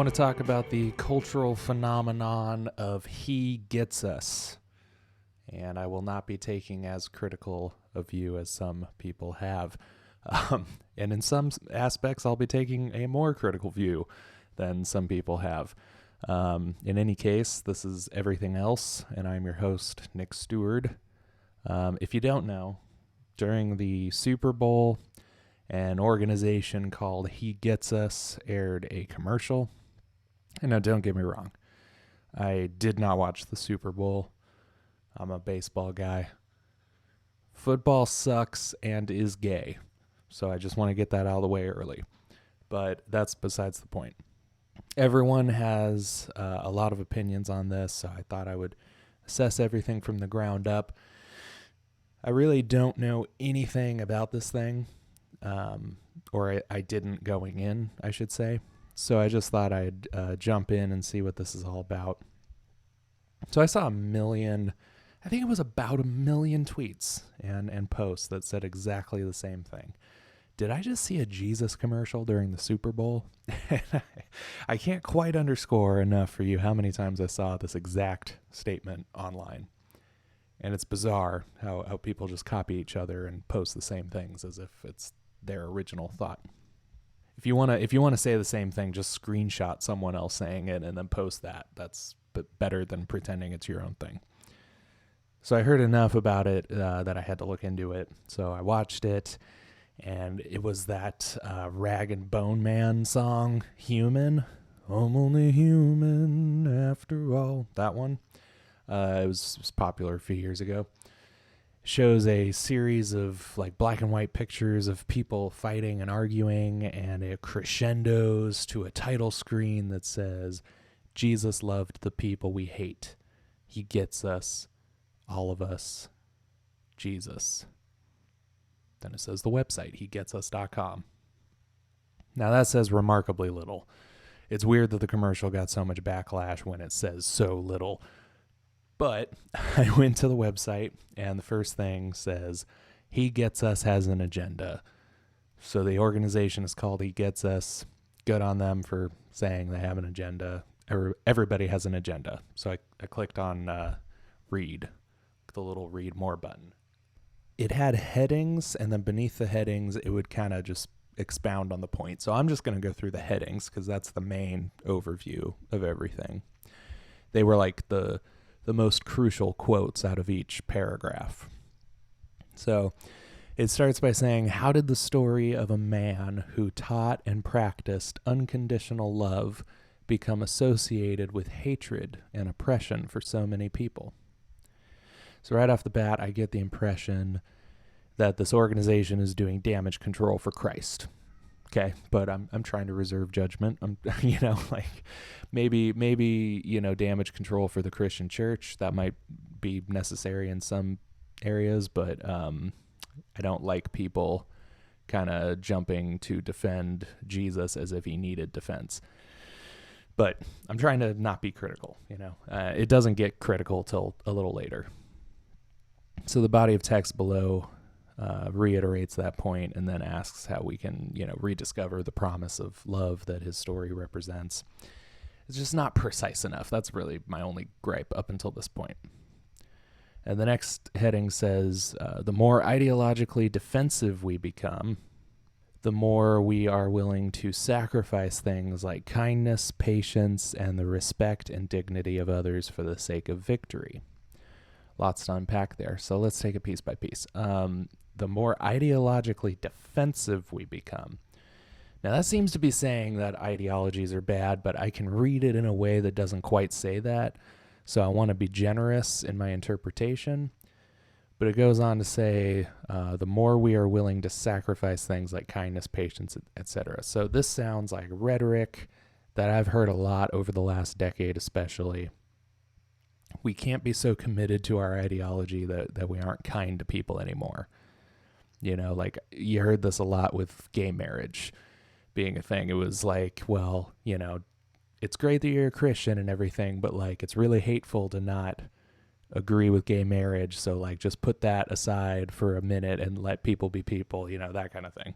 want to talk about the cultural phenomenon of He Gets Us. And I will not be taking as critical a view as some people have. And in some aspects, I'll be taking a more critical view than some people have. In any case, this is Everything Else, and I'm your host, Nick Stewart. If you don't know, during the Super Bowl, an organization called He Gets Us aired a commercial. And now, don't get me wrong, I did not watch the Super Bowl. I'm a baseball guy. Football sucks and is gay. So I just want to get that out of the way early. But that's besides the point. Everyone has a lot of opinions on this, so I thought I would assess everything from the ground up. I really don't know anything about this thing, or I didn't going in, I should say. So I just thought I'd jump in and see what this is all about. So I saw I think it was about 1 million tweets and posts that said exactly the same thing. Did I just see a Jesus commercial during the Super Bowl? I can't quite underscore enough for you how many times I saw this exact statement online. And it's bizarre how people just copy each other and post the same things as if it's their original thought. If you want to say the same thing, just screenshot someone else saying it and then post that. That's better than pretending it's your own thing. So I heard enough about it that I had to look into it. So I watched it, and it was that Rag and Bone Man song, Human. I'm only human after all. That one. It was popular a few years ago. Shows a series of like black and white pictures of people fighting and arguing, and it crescendos to a title screen that says, Jesus loved the people we hate. He gets us, all of us, Jesus. Then it says the website, hegetsus.com. Now that says remarkably little. It's weird that the commercial got so much backlash when it says so little. But I went to the website, and the first thing says, He Gets Us has an agenda. So the organization is called He Gets Us. Good on them for saying they have an agenda. Everybody has an agenda. So I clicked on read, the little read more button. It had headings, and then beneath the headings, it would kind of just expound on the point. So I'm just going to go through the headings because that's the main overview of everything. They were like the most crucial quotes out of each paragraph. So it starts by saying, how did the story of a man who taught and practiced unconditional love become associated with hatred and oppression for so many people? So right off the bat, I get the impression that this organization is doing damage control for Christ. Okay, but I'm trying to reserve judgment. I'm maybe damage control for the Christian church. That might be necessary in some areas, but I don't like people kind of jumping to defend Jesus as if he needed defense. But I'm trying to not be critical. It doesn't get critical till a little later. So the body of text below reiterates that point and then asks how we can, rediscover the promise of love that his story represents. It's just not precise enough. That's really my only gripe up until this point. And the next heading says, the more ideologically defensive we become, the more we are willing to sacrifice things like kindness, patience, and the respect and dignity of others for the sake of victory. Lots to unpack there. So let's take it piece by piece. The more ideologically defensive we become. Now that seems to be saying that ideologies are bad, but I can read it in a way that doesn't quite say that. So I want to be generous in my interpretation. But it goes on to say, the more we are willing to sacrifice things like kindness, patience, etc. So this sounds like rhetoric that I've heard a lot over the last decade especially. We can't be so committed to our ideology that we aren't kind to people anymore. Like you heard this a lot with gay marriage being a thing. It was like, well, it's great that you're a Christian and everything, but like it's really hateful to not agree with gay marriage. So like just put that aside for a minute and let people be people, that kind of thing.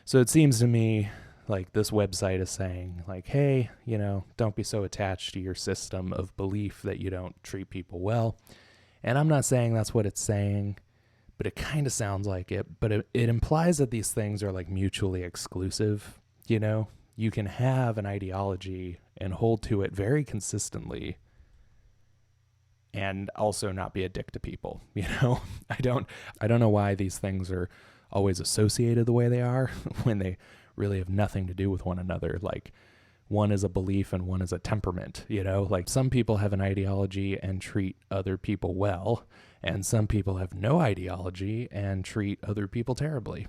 So it seems to me Like this website is saying like, hey, don't be so attached to your system of belief that you don't treat people well. And I'm not saying that's what it's saying, but it kind of sounds like it. But it implies that these things are like mutually exclusive. You can have an ideology and hold to it very consistently and also not be a dick to people. I don't know why these things are always associated the way they are when they really have nothing to do with one another. Like one is a belief and one is a temperament, like some people have an ideology and treat other people well, and some people have no ideology and treat other people terribly,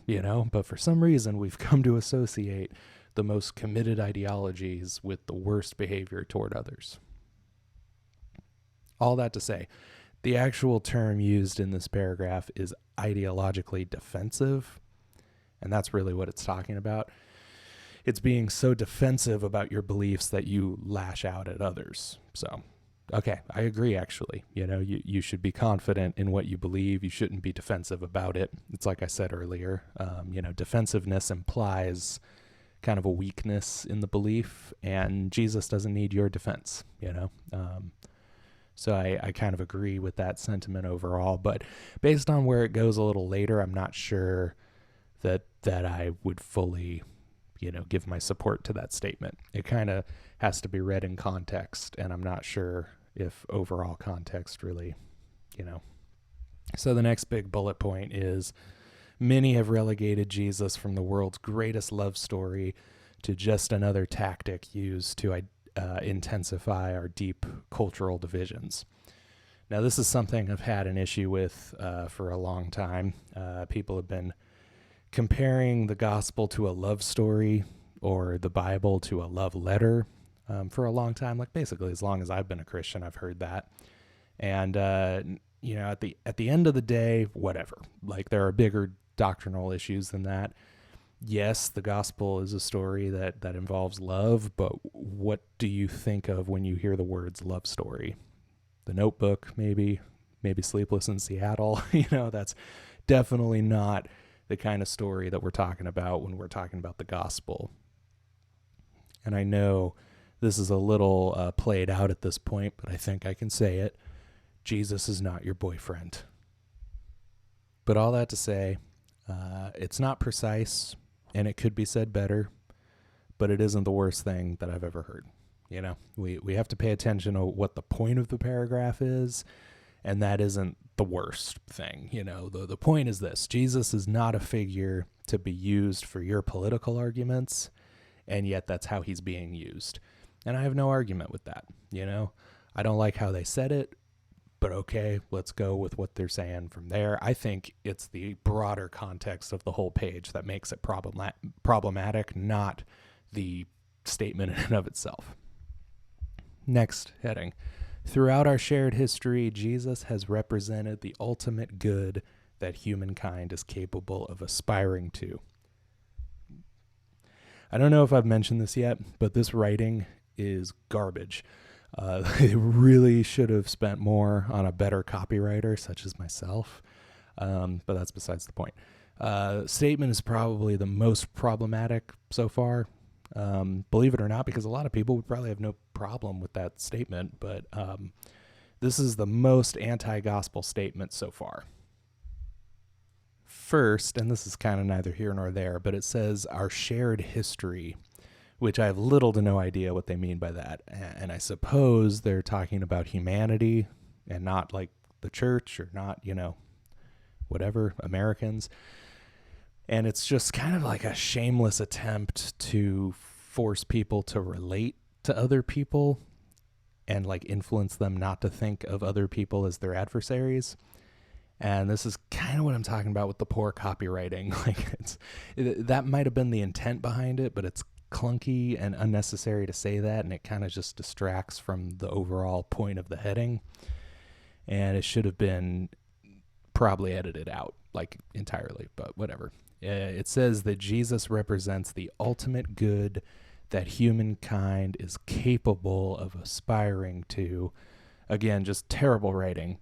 but for some reason we've come to associate the most committed ideologies with the worst behavior toward others. All that to say, the actual term used in this paragraph is ideologically defensive, and that's really what it's talking about. It's being so defensive about your beliefs that you lash out at others. So, okay, I agree, actually. You should be confident in what you believe. You shouldn't be defensive about it. It's like I said earlier, defensiveness implies kind of a weakness in the belief, and Jesus doesn't need your defense, So I kind of agree with that sentiment overall, but based on where it goes a little later, I'm not sure that I would fully, give my support to that statement. It kind of has to be read in context, and I'm not sure if overall context really, So the next big bullet point is many have relegated Jesus from the world's greatest love story to just another tactic used to intensify our deep cultural divisions. Now, this is something I've had an issue with for a long time. People have been comparing the gospel to a love story or the Bible to a love letter for a long time. Like basically, as long as I've been a Christian, I've heard that. And at the end of the day, whatever. Like there are bigger doctrinal issues than that. Yes, the gospel is a story that involves love, but what do you think of when you hear the words love story? The Notebook, maybe Sleepless in Seattle. That's definitely not the kind of story that we're talking about when we're talking about the gospel. And I know this is a little played out at this point, but I think I can say it. Jesus is not your boyfriend. But all that to say, it's not precise, and it could be said better, but it isn't the worst thing that I've ever heard. We have to pay attention to what the point of the paragraph is, and that isn't the worst thing. The point is this: Jesus is not a figure to be used for your political arguments, and yet that's how he's being used. And I have no argument with that. I don't like how they said it, but okay, let's go with what they're saying from there. I think it's the broader context of the whole page that makes it problematic, not the statement in and of itself. Next heading. Throughout our shared history, Jesus has represented the ultimate good that humankind is capable of aspiring to. I don't know if I've mentioned this yet, but this writing is garbage. They really should have spent more on a better copywriter, such as myself, but that's besides the point. Statement is probably the most problematic so far, believe it or not, because a lot of people would probably have no problem with that statement, but this is the most anti-gospel statement so far. First, and this is kind of neither here nor there, but it says our shared history, which I have little to no idea what they mean by that. And I suppose they're talking about humanity and not like the church or not, whatever, Americans. And it's just kind of like a shameless attempt to force people to relate to other people and like influence them not to think of other people as their adversaries. And this is kind of what I'm talking about with the poor copywriting. That might have been the intent behind it, but it's clunky and unnecessary to say that, and it kind of just distracts from the overall point of the heading. And it should have been probably edited out entirely, but whatever. It says that Jesus represents the ultimate good that humankind is capable of aspiring to. Again, just terrible writing.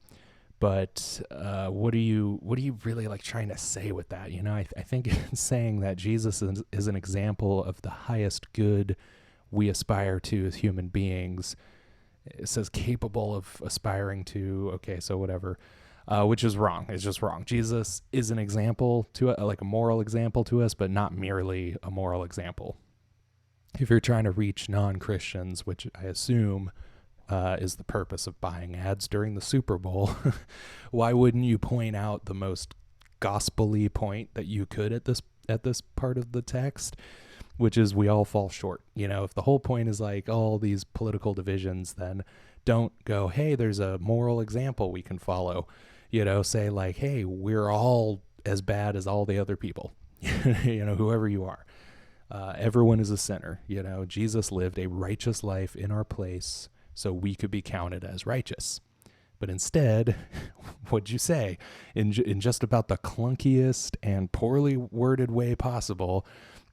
But what are you really like trying to say with that? You know, I think saying that Jesus is an example of the highest good we aspire to as human beings. It says capable of aspiring to, okay, so whatever, which is wrong. It's just wrong. Jesus is an example to like a moral example to us, but not merely a moral example. If you're trying to reach non-Christians, which I assume is the purpose of buying ads during the Super Bowl, why wouldn't you point out the most gospel-y point that you could at this part of the text, which is we all fall short. You know, if the whole point is like all these political divisions, then don't go, hey, there's a moral example we can follow. You know, say like, hey, we're all as bad as all the other people, you know, whoever you are. Everyone is a sinner. You know, Jesus lived a righteous life in our place so we could be counted as righteous. But instead, what'd you say? In just about the clunkiest and poorly worded way possible,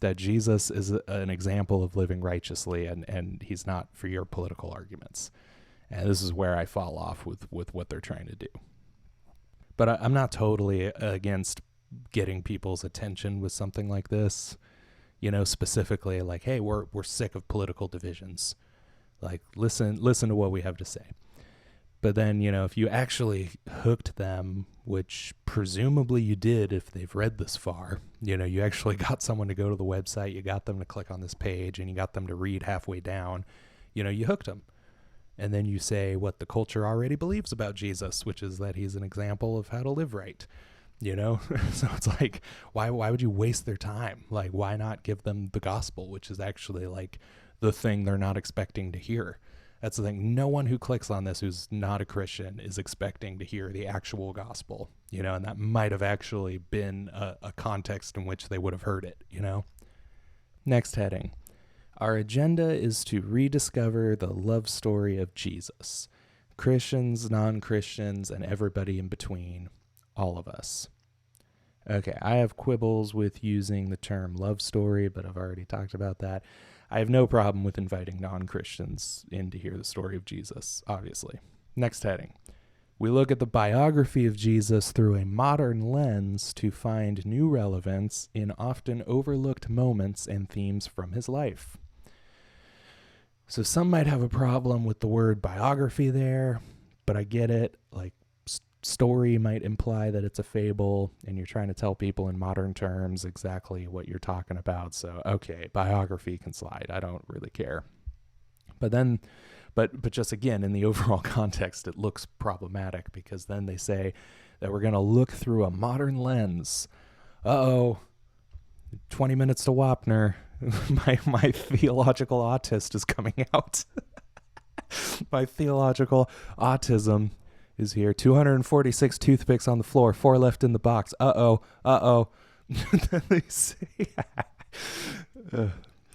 that Jesus is an example of living righteously, and he's not for your political arguments. And this is where I fall off with what they're trying to do. But I'm not totally against getting people's attention with something like this. You know, specifically like, hey, we're sick of political divisions. Like, listen to what we have to say. But then, you know, if you actually hooked them, which presumably you did if they've read this far, you know, you actually got someone to go to the website, you got them to click on this page, and you got them to read halfway down, you know, you hooked them. And then you say what the culture already believes about Jesus, which is that he's an example of how to live right, you know? So it's like, why would you waste their time? Like, why not give them the gospel, which is actually like the thing they're not expecting to hear? That's the thing. No one who clicks on this who's not a Christian is expecting to hear the actual gospel, you know, and that might have actually been a context in which they would have heard it, you know. Next heading. Our agenda is to rediscover the love story of Jesus. Christians, non-Christians, and everybody in between, all of us. Okay, I have quibbles with using the term love story, but I've already talked about that. I have no problem with inviting non-Christians in to hear the story of Jesus, obviously. Next heading. We look at the biography of Jesus through a modern lens to find new relevance in often overlooked moments and themes from his life. So some might have a problem with the word biography there, but I get it. Like, story might imply that it's a fable, and you're trying to tell people in modern terms exactly what you're talking about. So, okay, biography can slide. I don't really care. But just again, in the overall context, it looks problematic because then they say that we're going to look through a modern lens. 20 minutes to Wapner. My theological autist is coming out. My theological autism is here. 246 toothpicks on the floor, 4 left in the box. Then they say,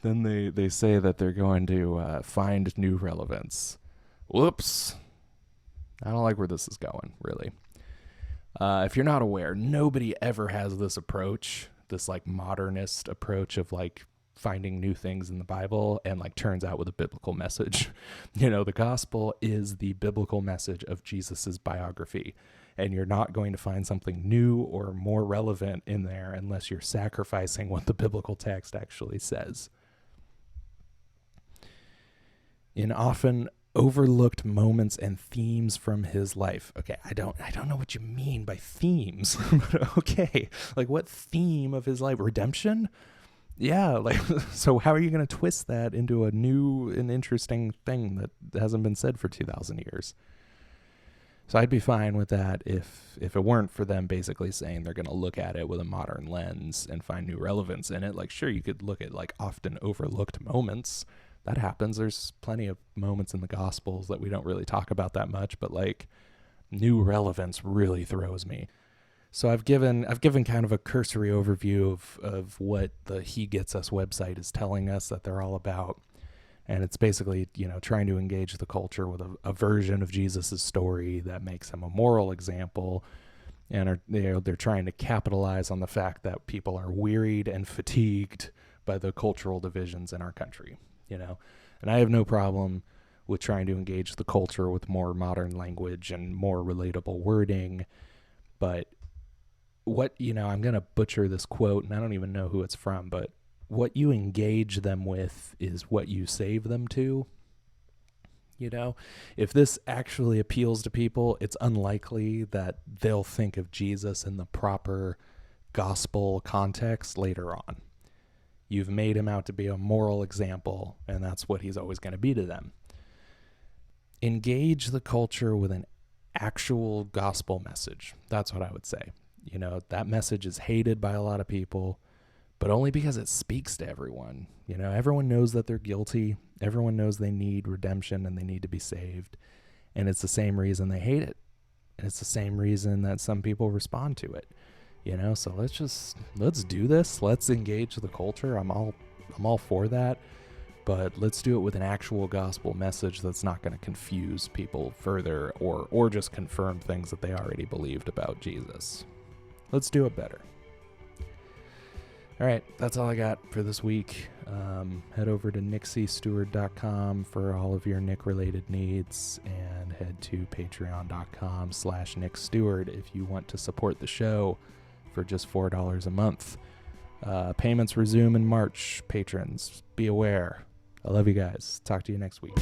they say that they're going to find new relevance. Whoops. I don't like where this is going, really. If you're not aware, nobody ever has this approach, this like modernist approach of like finding new things in the Bible and like turns out with a biblical message. You know, the gospel is the biblical message of Jesus's biography, and you're not going to find something new or more relevant in there unless you're sacrificing what the biblical text actually says. In often overlooked moments and themes from his life. Okay, I don't know what you mean by themes, but okay, like what theme of his life? Redemption? Yeah, like, so how are you going to twist that into a new and interesting thing that hasn't been said for 2,000 years? So I'd be fine with that if it weren't for them basically saying they're going to look at it with a modern lens and find new relevance in it. Like, sure, you could look at like often overlooked moments. That happens. There's plenty of moments in the Gospels that we don't really talk about that much, but like new relevance really throws me. So I've given kind of a cursory overview of what the He Gets Us website is telling us that they're all about. And it's basically, you know, trying to engage the culture with a version of Jesus's story that makes him a moral example. And they're trying to capitalize on the fact that people are wearied and fatigued by the cultural divisions in our country, you know. And I have no problem with trying to engage the culture with more modern language and more relatable wording. But I'm going to butcher this quote, and I don't even know who it's from, but what you engage them with is what you save them to. If this actually appeals to people, it's unlikely that they'll think of Jesus in the proper gospel context later on. You've made him out to be a moral example, and that's what he's always going to be to them. Engage the culture with an actual gospel message. That's what I would say. That message is hated by a lot of people, but only because it speaks to everyone. Everyone knows that they're guilty. Everyone knows they need redemption and they need to be saved. And it's the same reason they hate it. And it's the same reason that some people respond to it. So let's do this. Let's engage the culture. I'm all for that. But let's do it with an actual gospel message that's not going to confuse people further or just confirm things that they already believed about Jesus. Let's do it better. All right, that's all I got for this week. Head over to nickcstewart.com for all of your Nick-related needs, and head to patreon.com/nickstewart if you want to support the show for just $4 a month. Payments resume in March. Patrons, be aware. I love you guys. Talk to you next week.